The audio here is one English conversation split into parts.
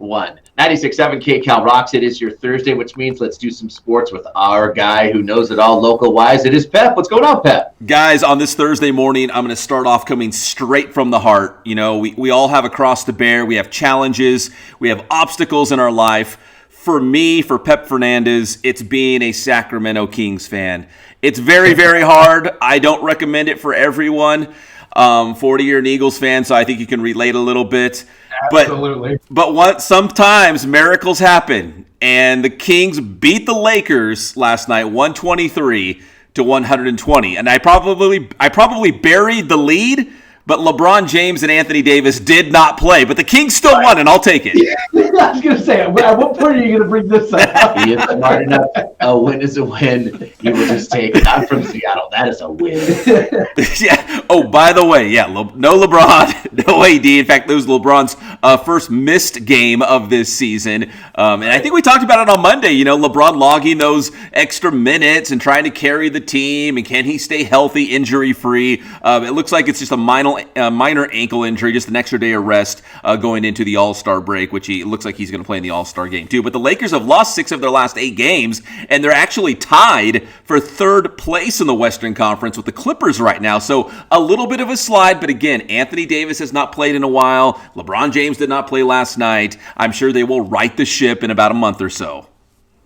1. 96.7 KCAL rocks. It is your Thursday, which means let's do some sports with our guy who knows it all local-wise. It is Pep. What's going on, Pep? Guys, on this Thursday morning, I'm going to start off coming straight from the heart. You know, we all have a cross to bear. We have challenges. We have obstacles in our life. For me, for Pep Fernandez, it's being a Sacramento Kings fan. It's very, very hard. I don't recommend it for everyone. 40-year an Eagles fan, so I think you can relate a little bit. Absolutely. But sometimes miracles happen, and the Kings beat the Lakers last night, 123-120. And I probably buried the lead, but LeBron James and Anthony Davis did not play. But the Kings still won, and I'll take it. I was going to say, at what point are you going to bring this up? He is smart enough. A win is a win. He will just take it. I'm from Seattle. That is a win. Yeah. Oh, by the way, no LeBron, no AD. In fact, that was LeBron's first missed game of this season. And I think we talked about it on Monday. You know, LeBron logging those extra minutes and trying to carry the team. And can he stay healthy, injury-free? It looks like it's just a minor ankle injury, just an extra day of rest going into the All-Star break, which it looks like he's going to play in the All-Star game too. But the Lakers have lost 6 of their last 8 games, and they're actually tied for 3rd place in the Western Conference with the Clippers right now. So a little bit of a slide, but again, Anthony Davis has not played in a while. LeBron James did not play last night. I'm sure they will right the ship in about a month or so.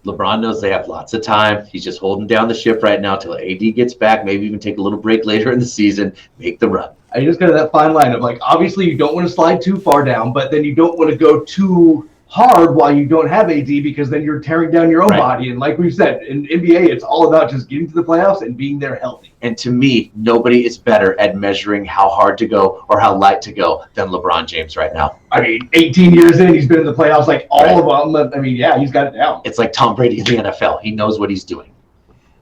LeBron knows they have lots of time. He's just holding down the ship right now till AD gets back, maybe even take a little break later in the season, make the run. I just got that fine line of, like, obviously you don't want to slide too far down, but then you don't want to go too hard while you don't have AD, because then you're tearing down your own body. And like we've said, in NBA, it's all about just getting to the playoffs and being there healthy. And to me, nobody is better at measuring how hard to go or how light to go than LeBron James right now. I mean, 18 years in, he's been in the playoffs like all of them. I mean, yeah, he's got it down. It's like Tom Brady in the NFL. He knows what he's doing.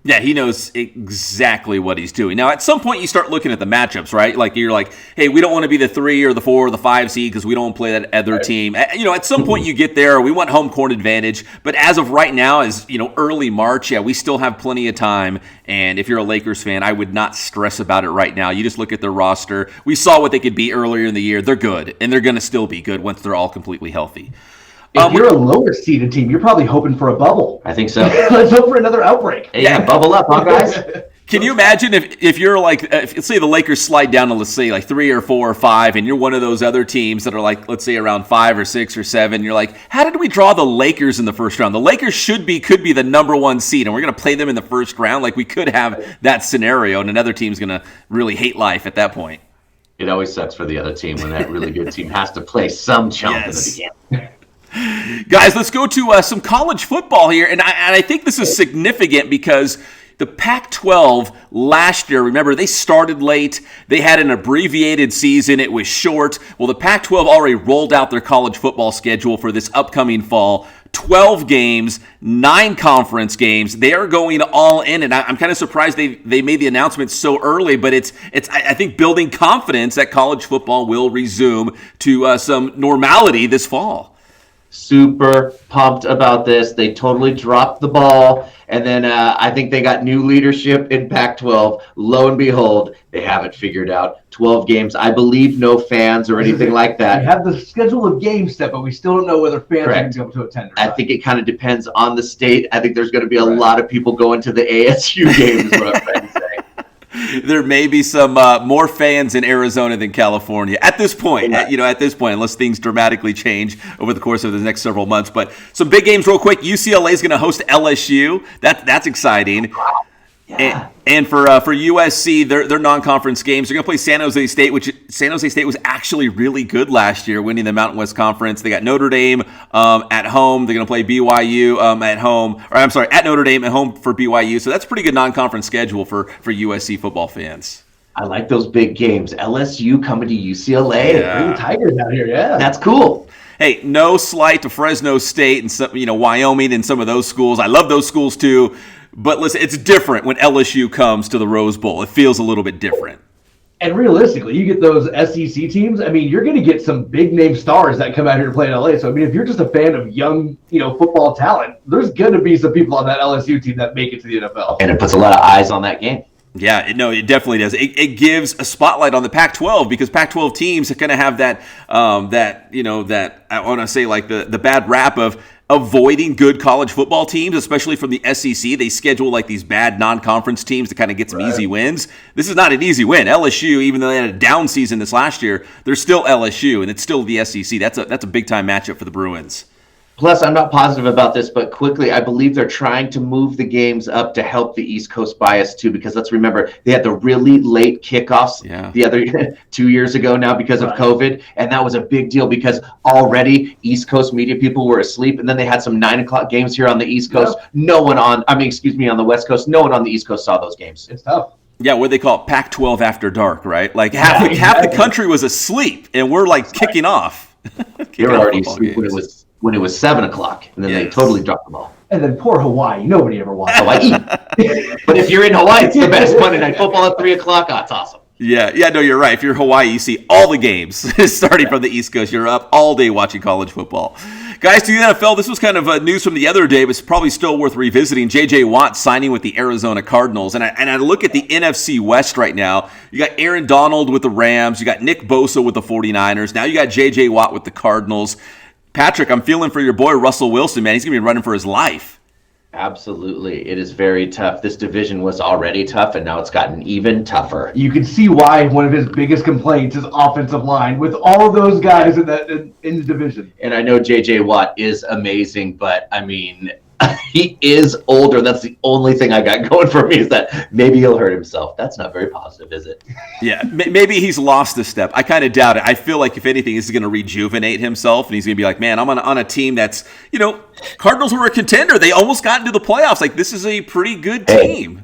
Yeah, he knows exactly what he's doing. Now, at some point, you start looking at the matchups, right? Like, you're like, hey, we don't want to be the 3 or the 4 or the 5 seed because we don't want to play that other team. You know, at some point, you get there. We want home court advantage. But as of right now, as, you know, early March, we still have plenty of time. And if you're a Lakers fan, I would not stress about it right now. You just look at their roster. We saw what they could be earlier in the year. They're good, and they're going to still be good once they're all completely healthy. If you're a lower seeded team, you're probably hoping for a bubble. I think so. Let's hope for another outbreak. Yeah, bubble up, huh, guys? Can you imagine if you're like, let's say the Lakers slide down to, let's say, like 3 or 4 or 5, and you're one of those other teams that are like, let's say, around 5 or 6 or 7. You're like, how did we draw the Lakers in the first round? The Lakers could be the number 1 seed, and we're going to play them in the first round. Like, we could have that scenario, and another team's going to really hate life at that point. It always sucks for the other team when that really good team has to play some chump in the beginning. Guys, let's go to some college football here, and I think this is significant because the Pac-12 last year, remember, they started late. They had an abbreviated season. It was short. Well, the Pac-12 already rolled out their college football schedule for this upcoming fall. 12 games, 9 conference games. They are going all in, and I'm kind of surprised they made the announcement so early, but it's I think building confidence that college football will resume to some normality this fall. Super pumped about this. They totally dropped the ball. And then I think they got new leadership in Pac-12. Lo and behold, they have it figured out. 12 games. I believe no fans or anything like that. We have the schedule of games set, but we still don't know whether fans are going to be able to attend or not. I think it kind of depends on the state. I think there's going to be a lot of people going to the ASU games, is what I'm trying to say. There may be some more fans in Arizona than California at this point. Unless things dramatically change over the course of the next several months. But some big games, real quick. UCLA is going to host LSU. That's exciting. Yeah. And for USC, their non-conference games, they're going to play San Jose State, which San Jose State was actually really good last year, winning the Mountain West Conference. They got Notre Dame at home. They're going to play BYU at home. Or I'm sorry, at Notre Dame at home for BYU. So that's a pretty good non-conference schedule for USC football fans. I like those big games. LSU coming to UCLA. Yeah. Bring the Tigers out here, yeah. That's cool. Hey, no slight to Fresno State and some, Wyoming and some of those schools. I love those schools too. But listen, it's different when LSU comes to the Rose Bowl. It feels a little bit different. And realistically, you get those SEC teams. I mean, you're going to get some big name stars that come out here to play in LA. So, I mean, if you're just a fan of young, football talent, there's going to be some people on that LSU team that make it to the NFL. And it puts a lot of eyes on that game. Yeah, it definitely does. It gives a spotlight on the Pac-12 because Pac-12 teams are going to have that I want to say like the bad rap of avoiding good college football teams, especially from the SEC. They schedule like these bad non-conference teams to kind of get some easy wins. This is not an easy win. LSU, even though they had a down season this last year, they're still LSU and it's still the SEC. That's a big time matchup for the Bruins. Plus, I'm not positive about this, but quickly, I believe they're trying to move the games up to help the East Coast bias too, because let's remember, they had the really late kickoffs the other 2 years ago now because of COVID, and that was a big deal because already East Coast media people were asleep, and then they had some 9 o'clock games here on the East Coast. Yep. On the West Coast, no one on the East Coast saw those games. It's tough. Yeah, what they call it, Pac-12 after dark, right? Like half the country was asleep, and we're like kicking off. They were already asleep when it was 7 o'clock, and then they totally dropped the ball. And then poor Hawaii. Nobody ever watched Hawaii. But if you're in Hawaii, it's the best Monday Night Football at 3 o'clock. Oh, it's awesome. Yeah, no, you're right. If you're Hawaii, you see all the games starting from the East Coast. You're up all day watching college football. Guys, to the NFL, this was kind of news from the other day, but it's probably still worth revisiting. J.J. Watt signing with the Arizona Cardinals. And I look at the NFC West right now. You got Aaron Donald with the Rams. You got Nick Bosa with the 49ers. Now you got J.J. Watt with the Cardinals. Patrick, I'm feeling for your boy Russell Wilson, man. He's going to be running for his life. Absolutely. It is very tough. This division was already tough, and now it's gotten even tougher. You can see why one of his biggest complaints is offensive line with all of those guys in the division. And I know J.J. Watt is amazing, but, I mean, he is older. That's the only thing I got going for me is that maybe he'll hurt himself. That's not very positive, is it? Yeah, maybe he's lost a step. I kind of doubt it. I feel like if anything, this is going to rejuvenate himself, and he's going to be like, man, I'm on a team that's, Cardinals were a contender. They almost got into the playoffs. Like, this is a pretty good team.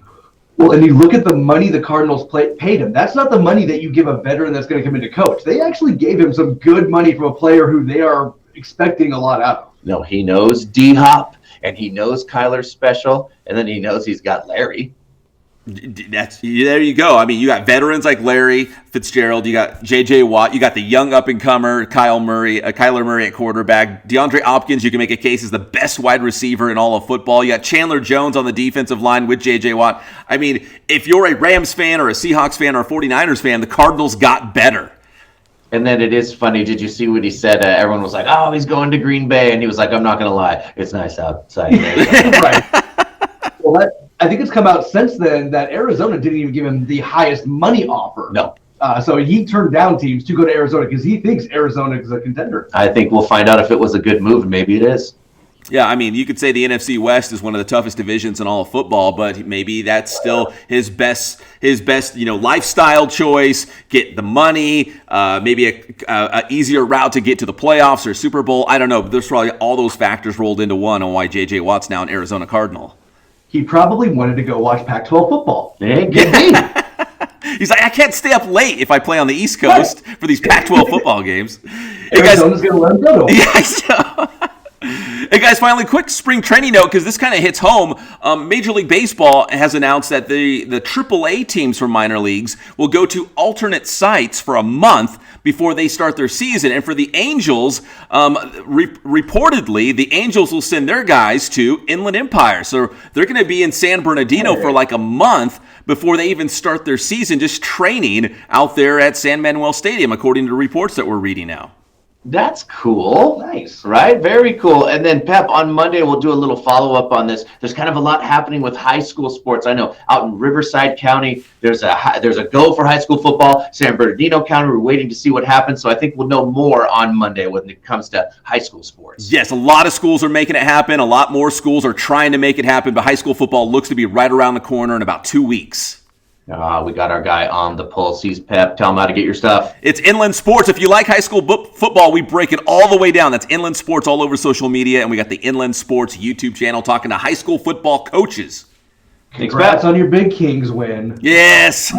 Well, and you look at the money the Cardinals paid him. That's not the money that you give a veteran that's going to come in to coach. They actually gave him some good money from a player who they are expecting a lot out of. No, he knows D-Hop. And he knows Kyler's special, and then he knows he's got Larry. There you go. I mean, you got veterans like Larry Fitzgerald. You got J.J. Watt. You got the young up-and-comer Kyler Murray at quarterback. DeAndre Hopkins, you can make a case, is the best wide receiver in all of football. You got Chandler Jones on the defensive line with J.J. Watt. I mean, if you're a Rams fan or a Seahawks fan or a 49ers fan, the Cardinals got better. And then it is funny. Did you see what he said? Everyone was like, oh, he's going to Green Bay. And he was like, I'm not going to lie. It's nice outside. Right. Well, I think it's come out since then that Arizona didn't even give him the highest money offer. No. So he turned down teams to go to Arizona because he thinks Arizona is a contender. I think we'll find out if it was a good move, and maybe it is. Yeah, I mean, you could say the NFC West is one of the toughest divisions in all of football, but maybe that's still his best, lifestyle choice. Get the money, maybe a easier route to get to the playoffs or Super Bowl. I don't know, but there's probably all those factors rolled into one on why J.J. Watt's now an Arizona Cardinal. He probably wanted to go watch Pac-12 football. He's like, I can't stay up late if I play on the East Coast for these Pac-12 football games. Arizona's going to let him go. Yeah, so. Hey guys, finally, quick spring training note because this kind of hits home. Major League Baseball has announced that the AAA teams from minor leagues will go to alternate sites for a month before they start their season. And for the Angels, reportedly, the Angels will send their guys to Inland Empire. So they're going to be in San Bernardino for like a month before they even start their season, just training out there at San Manuel Stadium, according to reports that we're reading now. That's cool. Nice. Right? Very cool. And then, Pep, on Monday, we'll do a little follow-up on this. There's kind of a lot happening with high school sports. I know out in Riverside County, there's a go for high school football. San Bernardino County, we're waiting to see what happens. So I think we'll know more on Monday when it comes to high school sports. Yes, a lot of schools are making it happen. A lot more schools are trying to make it happen. But high school football looks to be right around the corner in about 2 weeks. We got our guy on the pulse. He's Pep. Tell him how to get your stuff. It's Inland Sports. If you like high school football, we break it all the way down. That's Inland Sports all over social media, and we got the Inland Sports YouTube channel talking to high school football coaches. Congrats on your Big Kings win. Yes.